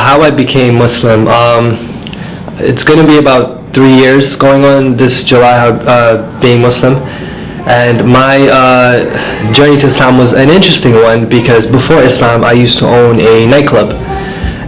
how I became Muslim. It's going to be about 3 years going on this July, being Muslim. And my journey to Islam was an interesting one because before Islam I used to own a nightclub.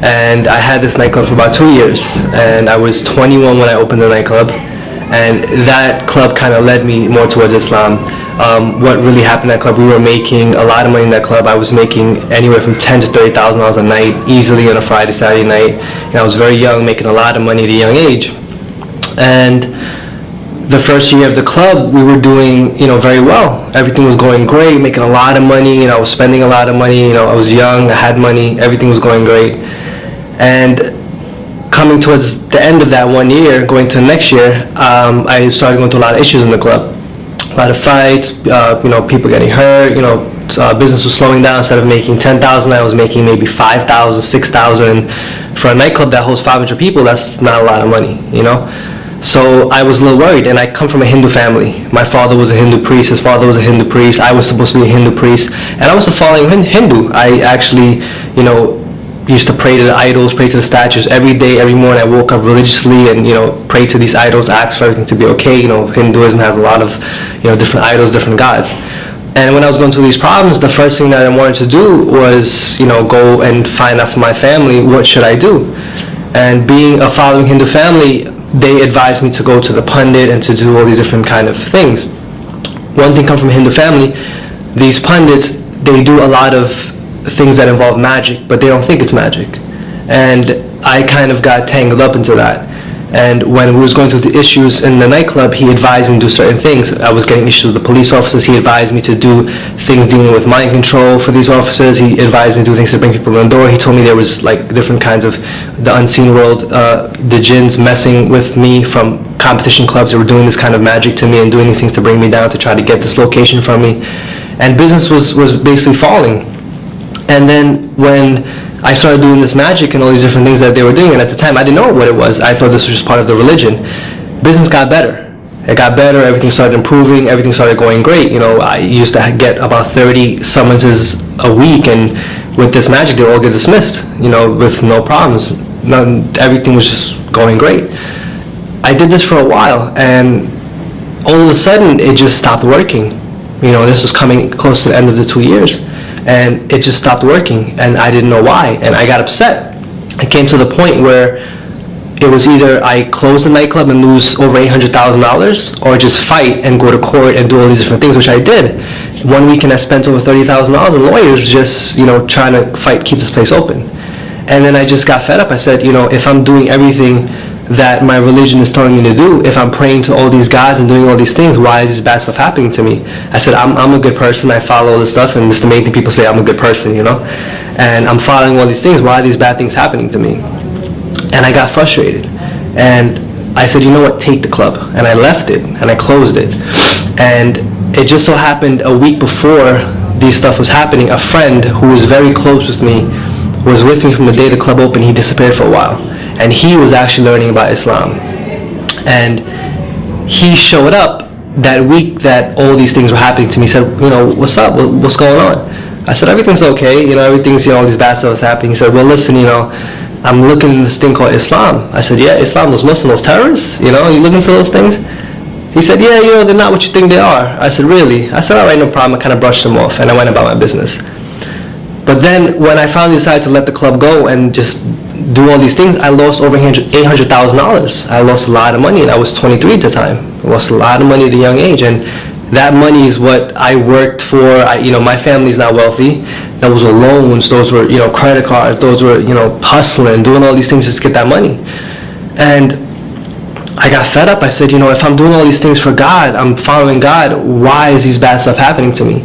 And I had this nightclub for about 2 years. And I was 21 when I opened the nightclub. And that club kind of led me more towards Islam. What really happened in that club, we were making a lot of money in that club. I was making anywhere from $10,000 to $30,000 a night, easily on a Friday, Saturday night. And I was very young, making a lot of money at a young age. And the first year of the club, we were doing, very well. Everything was going great, making a lot of money. I was spending a lot of money. I was young, I had money, everything was going great. And coming towards the end of that 1 year, going to the next year, I started going through a lot of issues in the club. A lot of fights, people getting hurt, business was slowing down. Instead of making $10,000, I was making maybe $5,000, $6,000. For a nightclub that holds 500 people, that's not a lot of money, So I was a little worried, and I come from a Hindu family. My father was a Hindu priest, his father was a Hindu priest, I was supposed to be a Hindu priest, and I was a following Hindu. I actually, used to pray to the idols, pray to the statues every day, every morning. I woke up religiously and pray to these idols, ask for everything to be okay. Hinduism has a lot of different idols, different gods. And when I was going through these problems, the first thing that I wanted to do was go and find out from my family, what should I do? And being a following Hindu family, they advised me to go to the pundit and to do all these different kind of things. One thing come from a Hindu family, these pundits, they do a lot of things that involve magic, but they don't think it's magic. And I kind of got tangled up into that. And when we was going through the issues in the nightclub, he advised me to do certain things. I was getting issues with the police officers. He advised me to do things dealing with mind control for these officers. He advised me to do things to bring people in the door. He told me there was different kinds of the unseen world, the jinns messing with me from competition clubs. They were doing this kind of magic to me and doing these things to bring me down, to try to get this location from me. And business was basically falling. And then when I started doing this magic and all these different things that they were doing, and at the time I didn't know what it was. I thought this was just part of the religion. Business got better. It got better, everything started improving, everything started going great. I used to get about 30 summonses a week, and with this magic they all get dismissed, with no problems. Everything was just going great. I did this for a while, and all of a sudden it just stopped working. This was coming close to the end of the 2 years. And it just stopped working, and I didn't know why, and I got upset. It came to the point where it was either I close the nightclub and lose over $800,000, or just fight and go to court and do all these different things, which I did. One weekend I spent over $30,000 in lawyers just, trying to fight, keep this place open. And then I just got fed up. I said, if I'm doing everything that my religion is telling me to do, if I'm praying to all these gods and doing all these things, why is this bad stuff happening to me? I said, I'm a good person, I follow all this stuff, and it's the main thing people say, I'm a good person, and I'm following all these things, why are these bad things happening to me? And I got frustrated, and I said, you know what, take the club. And I left it, and I closed it. And it just so happened a week before this stuff was happening, a friend who was very close with me was with me from the day the club opened. He disappeared for a while. And he was actually learning about Islam. And he showed up that week that all these things were happening to me. He said, what's up? What's going on? I said, everything's okay. Everything's, all these bad stuff is happening. He said, well, listen, I'm looking into this thing called Islam. I said, yeah, Islam, those Muslims, those terrorists, you looking into those things? He said, yeah, they're not what you think they are. I said, really? I said, all right, no problem. I kind of brushed them off, and I went about my business. But then when I finally decided to let the club go and just do all these things, I lost over $800,000. I lost a lot of money, and I was 23 at the time. I lost a lot of money at a young age, and that money is what I worked for. My family's not wealthy. Those were loans, those were, credit cards, those were, hustling, doing all these things just to get that money. And I got fed up. I said, if I'm doing all these things for God, I'm following God, why is these bad stuff happening to me?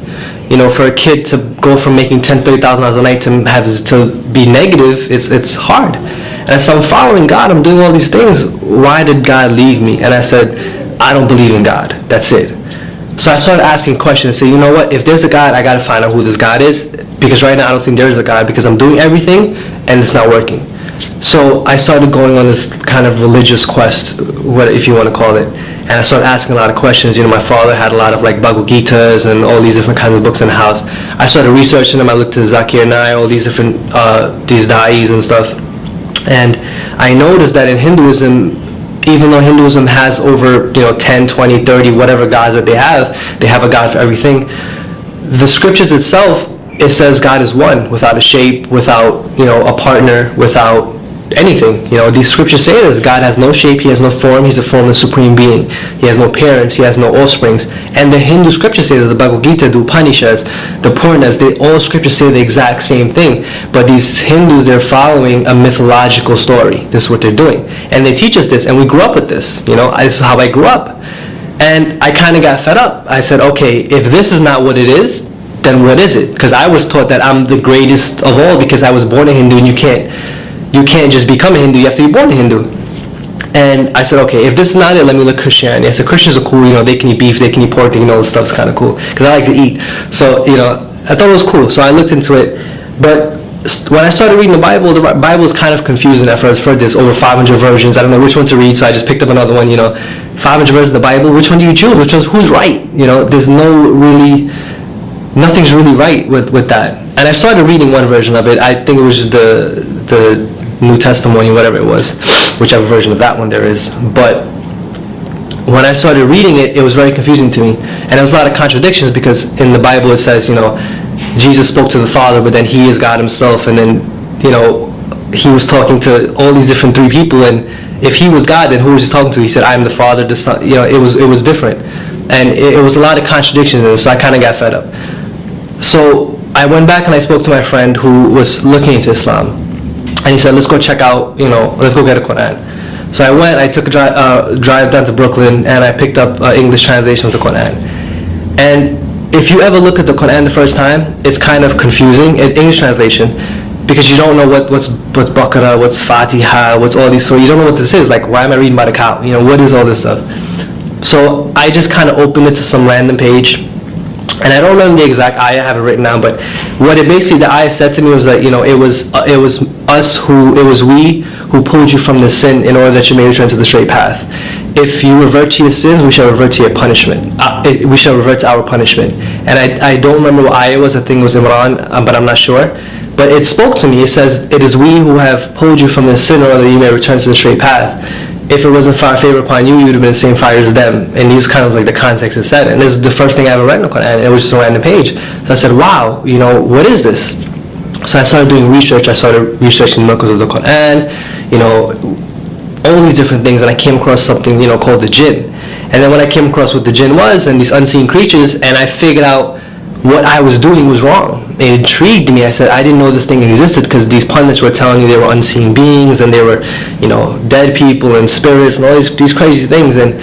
For a kid to go from making $10,000, $30,000 a night to be negative, it's hard. And so I'm following God, I'm doing all these things. Why did God leave me? And I said, I don't believe in God. That's it. So I started asking questions and say, you know what? If there's a God, I got to find out who this God is, because right now I don't think there is a God, because I'm doing everything and it's not working. So I started going on this kind of religious quest, if you want to call it. And I started asking a lot of questions. My father had a lot of Bhagavad Gitas and all these different kinds of books in the house. I started researching them. I looked to Zakir Naik, all these different, these da'is and stuff. And I noticed that in Hinduism, even though Hinduism has over 10, 20, 30, whatever gods that they have a god for everything. The scriptures itself, it says God is one, without a shape, without a partner, without anything. These scriptures say this: God has no shape, he has no form, he's a formless supreme being. He has no parents, he has no offsprings. And the Hindu scriptures say that, the Bhagavad Gita, the Upanishads, the Puranas, all scriptures say the exact same thing. But these Hindus, they're following a mythological story. This is what they're doing. And they teach us this, and we grew up with this. This is how I grew up. And I kind of got fed up. I said, okay, if this is not what it is, then what is it? Because I was taught that I'm the greatest of all because I was born a Hindu, and you can't just become a Hindu, you have to be born a Hindu. And I said, okay, if this is not it, let me look at Christianity. I said, Christians are cool, they can eat beef, they can eat pork, they can all this stuff's kind of cool. Because I like to eat. So, I thought it was cool. So I looked into it. But when I started reading the Bible is kind of confusing at first. There's over 500 versions. I don't know which one to read, so I just picked up another one, 500 versions of the Bible. Which one do you choose? Who's right? There's nothing's really right with that. And I started reading one version of it. I think it was just the New Testimony, whatever it was, whichever version of that one there is. But when I started reading it, it was very confusing to me. And there was a lot of contradictions because in the Bible it says, Jesus spoke to the Father, but then he is God himself. And then, he was talking to all these different three people. And if he was God, then who was he talking to? He said, I am the Father, the Son. It was different. And it was a lot of contradictions in it, so I kind of got fed up. So I went back and I spoke to my friend who was looking into Islam. And he said, let's go check out, let's go get a Quran. So I went, I took a drive down to Brooklyn, and I picked up English translation of the Quran. And if you ever look at the Quran the first time, it's kind of confusing in English translation, because you don't know what's Baqarah, what's Fatiha, what's all these, so you don't know what this is. Like, why am I reading about a cow? What is all this stuff? So I just kind of opened it to some random page. And I don't remember the exact ayah, I have it written down, but what it basically, the ayah said to me was that, it was we who pulled you from the sin in order that you may return to the straight path. If you revert to your sins, we shall revert to your punishment. We shall revert to our punishment. And I don't remember what ayah it was, I think it was Imran, but I'm not sure. But it spoke to me, it says, it is we who have pulled you from the sin in order that you may return to the straight path. If it wasn't for our favor upon you, you would have been the same fire as them. And these kind of like the context it said. And this is the first thing I ever read in the Quran. It was just a random page. So I said, wow, what is this? So I started doing research. I started researching the miracles of the Quran, all these different things. And I came across something, called the jinn. And then when I came across what the jinn was and these unseen creatures, and I figured out what I was doing was wrong. It intrigued me. I said, I didn't know this thing existed, because these pundits were telling me they were unseen beings, and they were, dead people and spirits and all these crazy things. And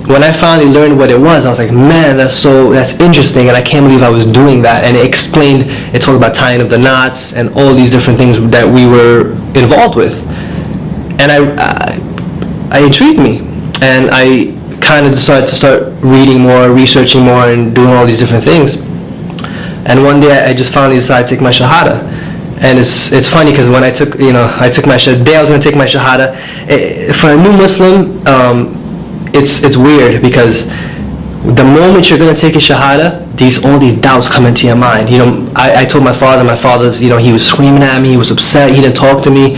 when I finally learned what it was, I was like, man, that's interesting, and I can't believe I was doing that. And it talked about tying up the knots and all these different things that we were involved with. And I intrigued me, and I kind of decided to start reading more, researching more, and doing all these different things. And one day I just finally decided to take my Shahada. And it's funny because when I took my Shahada, the day I was going to take my Shahada, for a new Muslim, it's weird, because the moment you're going to take a Shahada, all these doubts come into your mind. I told my father's, he was screaming at me, he was upset, he didn't talk to me.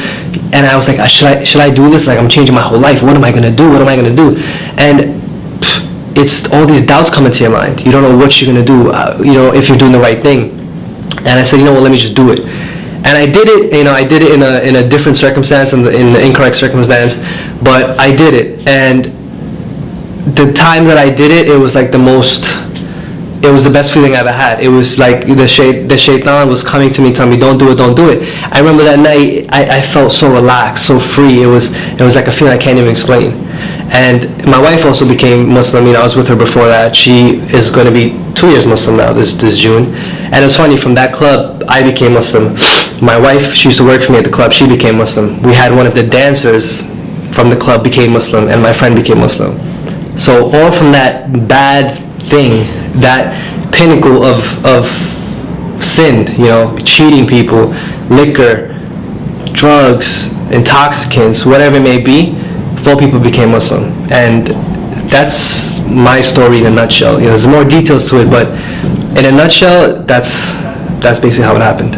And I was like, should I do this? Like, I'm changing my whole life. What am I going to do? What am I going to do? And it's all these doubts come into your mind. You don't know what you're going to do, if you're doing the right thing. And I said, let me just do it. And I did it, I did it in a different circumstance, in the incorrect circumstance, but I did it. And the time that I did it, it was like it was the best feeling I ever had. It was like the shaitan was coming to me, telling me, don't do it, don't do it. I remember that night, I felt so relaxed, so free. It was like a feeling I can't even explain. And my wife also became Muslim. I was with her before that. She is going to be 2 years Muslim now, this June. And it's funny, from that club, I became Muslim. My wife, she used to work for me at the club, she became Muslim. We had one of the dancers from the club became Muslim, and my friend became Muslim. So all from that bad thing, that pinnacle of sin, cheating people, liquor, drugs, intoxicants, whatever it may be, 4 people became Muslim. And that's my story in a nutshell. There's more details to it, but in a nutshell, that's basically how it happened.